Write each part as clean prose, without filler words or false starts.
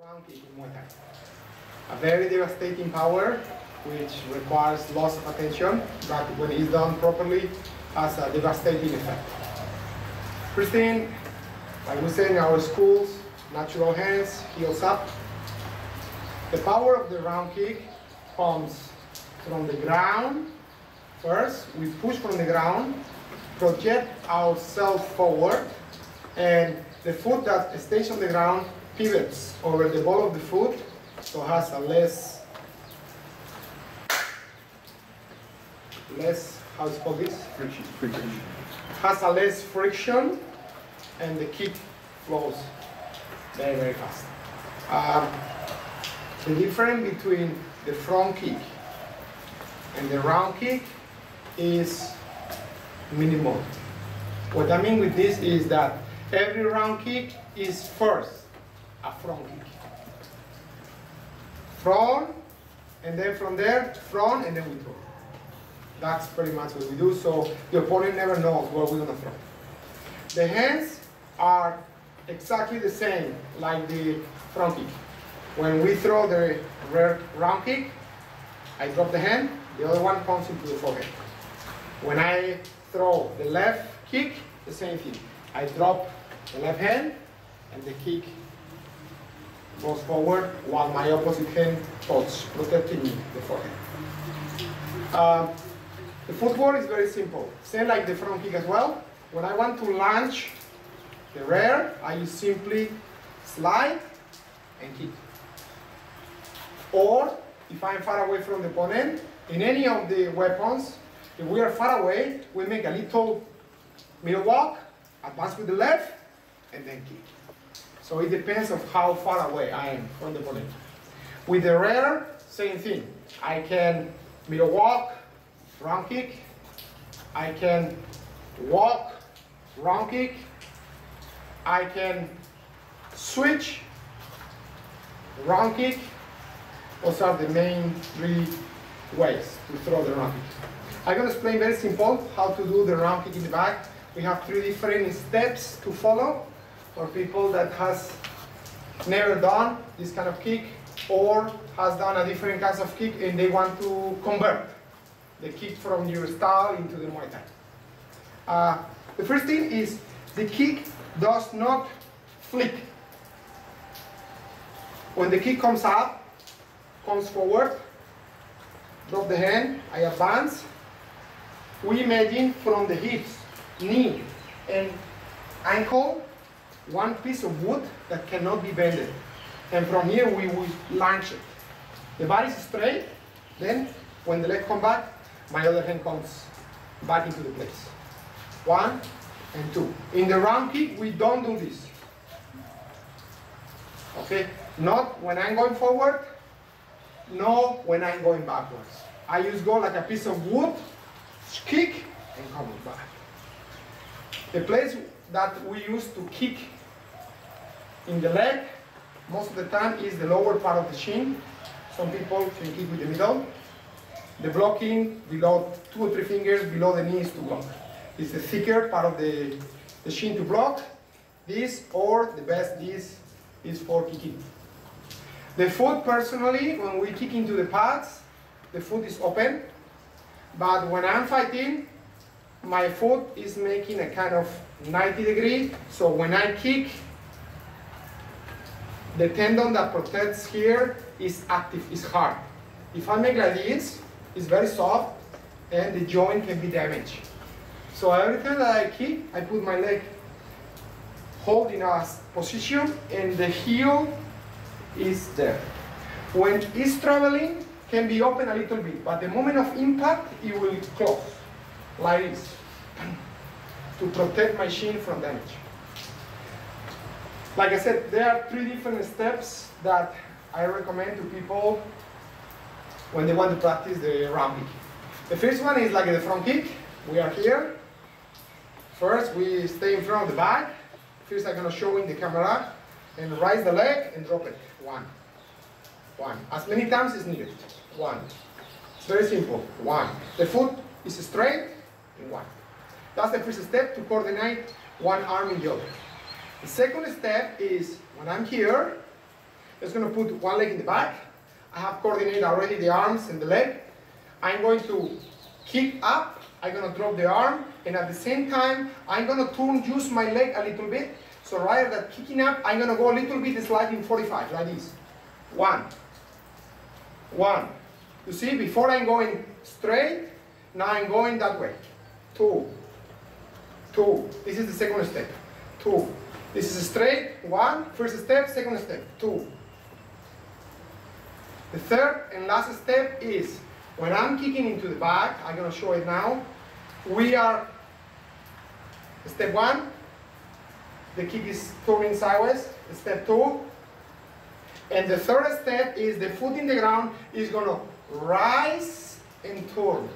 Round kick in Muay Thai. A very devastating power which requires lots of attention, but when it's done properly has a devastating effect. First thing, like we say in our schools, natural hands, heels up. The power of the round kick comes from the ground. First, we push from the ground, project ourselves forward, and the foot that stays on the ground pivots over the ball of the foot, so has a less, how is it called this? Friction. Has a less friction, and the kick flows very, very fast. The difference between the front kick and the round kick is minimal. What I mean with this is that every round kick is first a front kick. Front, and then from there, front, and then we throw. That's pretty much what we do, so the opponent never knows where we're gonna throw. The hands are exactly the same like the front kick. When we throw the rear round kick, I drop the hand, the other one comes into the forehead. When I throw the left kick, the same thing. I drop the left hand, and the kick goes forward while my opposite hand touches, protecting me, the forehead. The footwork is very simple. Same like the front kick as well. When I want to launch the rear, I use simply slide and kick. Or, if I'm far away from the opponent, in any of the weapons, if we are far away, we make a little middle walk, advance with the left, and then kick. So it depends on how far away I am from the opponent. With the rear, same thing. I can middle walk, round kick. I can walk, round kick. I can switch, round kick. Those are the main three ways to throw the round kick. I'm going to explain very simple how to do the round kick in the back. We have three different steps to follow for people that has never done this kind of kick or has done a different kind of kick and they want to convert the kick from your style into the Muay Thai. The first thing is the kick does not flick. When the kick comes up, comes forward, drop the hand, I advance. We imagine from the hips, knee, and ankle, one piece of wood that cannot be bended. And from here we will launch it. The body is straight, then when the leg comes back, my other hand comes back into the place. 1 and 2. In the round kick, we don't do this. Okay? Not when I'm going forward, no when I'm going backwards. I just go like a piece of wood, kick, and come back. The place that we use to kick in the leg, most of the time is the lower part of the shin. Some people can kick with the middle. The blocking below 2 or 3 fingers below the knees to block. It's the thicker part of the shin to block. This, or the best, this is for kicking. The foot, personally, when we kick into the pads, the foot is open. But when I'm fighting, my foot is making a kind of 90 degree. So when I kick, the tendon that protects here is active, is hard. If I make like this, it's very soft and the joint can be damaged. So every time that I kick, I put my leg hold in a position and the heel is there. When it's traveling, can be open a little bit, but the moment of impact, it will close, like this, to protect my shin from damage. Like I said, there are 3 different steps that I recommend to people when they want to practice the round kick. The first one is like the front kick. We are here. First, we stay in front of the bag. First, I'm going to show in the camera and raise the leg and drop it. 1. As many times as needed. 1. It's very simple. 1. The foot is straight and 1. That's the first step, to coordinate one arm in the other. The second step is when I'm here, just going to put one leg in the back. I have coordinated already the arms and the leg. I'm going to kick up. I'm going to drop the arm. And at the same time, I'm going to turn, use my leg a little bit. So rather than kicking up, I'm going to go a little bit sliding 45, like this. 1. 1. You see, before I'm going straight, now I'm going that way. 2. 2. This is the second step. 2. This is straight. 1. First step, second step. 2. The third and last step is when I'm kicking into the back, I'm going to show it now. We are, step 1, the kick is turning sideways. Step 2, and the third step is the foot in the ground is going to rise and turn.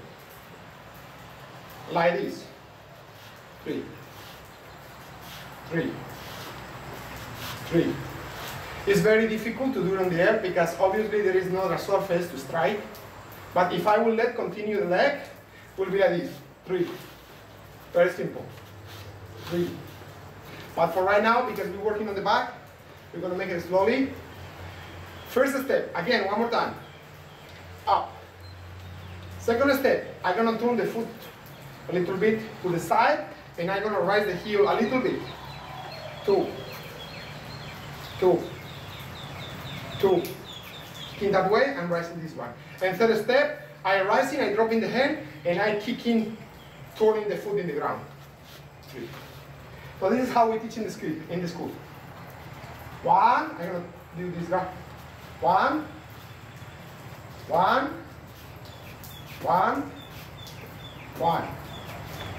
Like this. 3. 3. 3. It's very difficult to do on the air because obviously there is not a surface to strike. But if I will let continue the leg, it will be like this. 3. Very simple. 3. But for right now, because we're working on the back, we're going to make it slowly. First step, again, one more time. Up. Second step, I'm going to turn the foot a little bit to the side, and I'm going to raise the heel a little bit. 2. 2. 2. In that way, I'm rising this one. And third step, I'm rising, I drop in the hand, and I kick in, turning the foot in the ground. 3. So this is how we teach in the school. 1, I'm going to do this guy. 1. 1. 1. 1.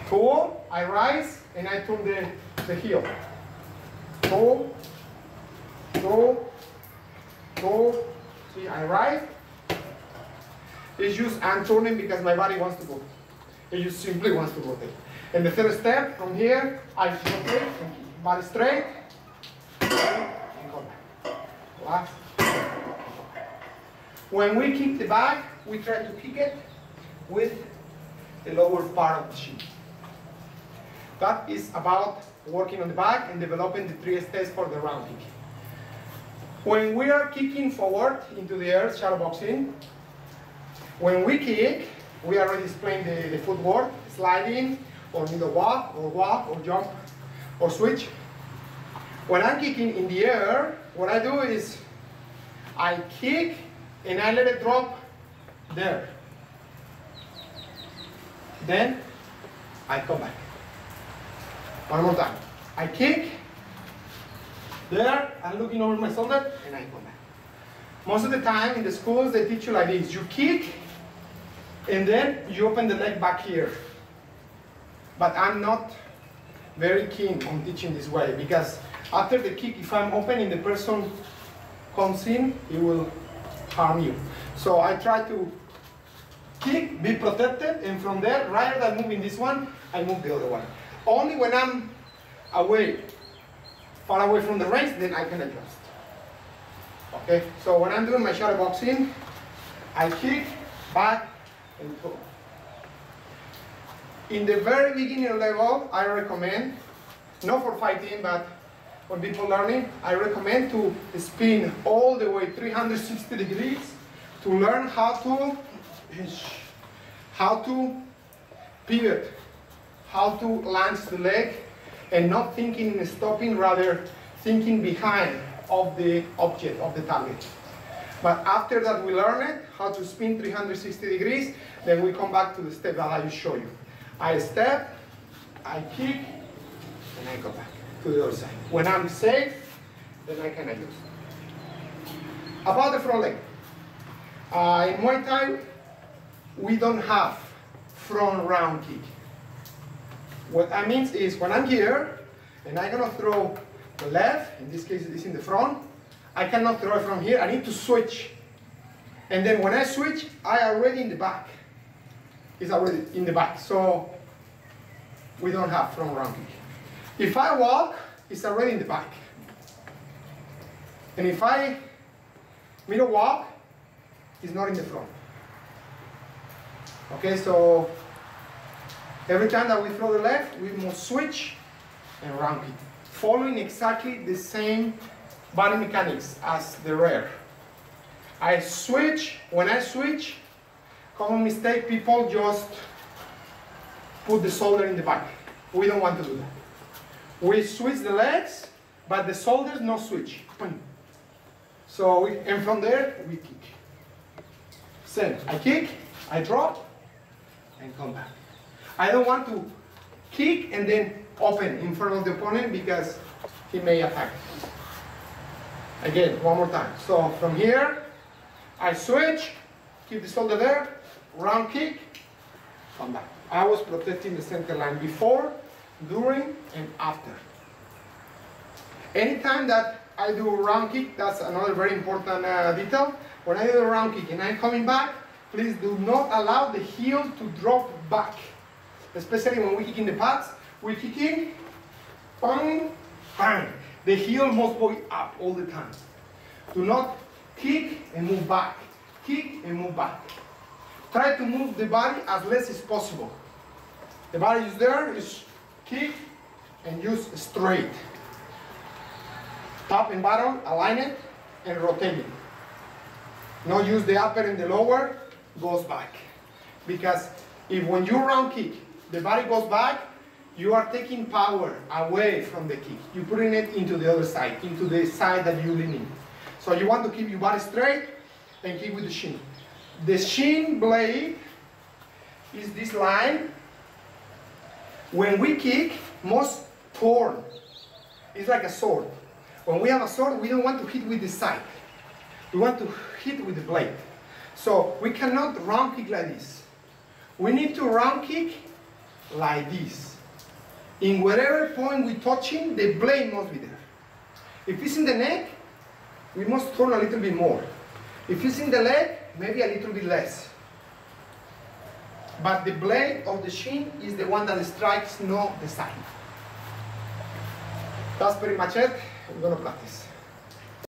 2, I rise, and I turn the heel. 2. 2. 2. See, I rise. It's just I'm turning because my body wants to go. It just simply wants to rotate. And the third step, from here, I rotate, body straight, and go back. Last. When we kick the back, we try to kick it with the lower part of the shin. That is about working on the back and developing the 3 steps for the round kick. When we are kicking forward into the air, shadow boxing, when we kick, we already explained the footwork, sliding, or middle walk, or jump, or switch. When I'm kicking in the air, what I do is I kick and I let it drop there. Then I come back. One more time. I kick, there, I'm looking over my shoulder, and I come back. Most of the time in the schools, they teach you like this. You kick, and then you open the leg back here. But I'm not very keen on teaching this way, because after the kick, if I'm opening, the person comes in, it will harm you. So I try to kick, be protected, and from there, rather than moving this one, I move the other one. Only when I'm away, far away from the range, then I can adjust. Okay, so when I'm doing my shadow boxing, I kick, back, and pull. In the very beginner level, I recommend, not for fighting, but for people learning, I recommend to spin all the way 360 degrees to learn how to pivot, how to launch the leg, and not thinking in stopping, rather thinking behind of the object, of the target. But after that we learn it, how to spin 360 degrees, then we come back to the step that I just showed you. I step, I kick, and I go back to the other side. When I'm safe, then I can adjust. About the front leg. In Muay Thai, we don't have front round kick. What that means is when I'm here, and I'm going to throw the left, in this case it is in the front, I cannot throw it from here, I need to switch. And then when I switch, I already in the back. It's already in the back, so we don't have front round kick. If I walk, it's already in the back. And if I middle walk, it's not in the front. Okay, so every time that we throw the left, we must switch and round kick, following exactly the same body mechanics as the rear. I switch, when I switch, common mistake, people just put the shoulder in the back. We don't want to do that. We switch the legs, but the shoulders no switch. So, and from there, we kick. Same, I kick, I drop, and come back. I don't want to kick and then open in front of the opponent because he may attack. Again, one more time. So from here, I switch, keep the shoulder there, round kick, come back. I was protecting the center line before, during, and after. Anytime that I do a round kick, that's another very important detail. When I do a round kick and I'm coming back, please do not allow the heel to drop back. Especially when we kick in the pads, we kick in, bang, bang. The heel must go up all the time. Do not kick and move back. Kick and move back. Try to move the body as less as possible. The body is there, is kick and use straight. Top and bottom, align it and rotate it. Not use the upper and the lower, goes back. Because if when you round kick, the body goes back, you are taking power away from the kick. You're putting it into the other side, into the side that you're leaning. So you want to keep your body straight and kick with the shin. The shin blade is this line. When we kick, most torn. It's like a sword. When we have a sword, we don't want to hit with the side. We want to hit with the blade. So we cannot round kick like this. We need to round kick like this. In whatever point we're touching, the blade must be there. If it's in the neck, we must turn a little bit more. If it's in the leg, maybe a little bit less. But the blade of the shin is the one that strikes, not the side. That's pretty much it. We're going to practice.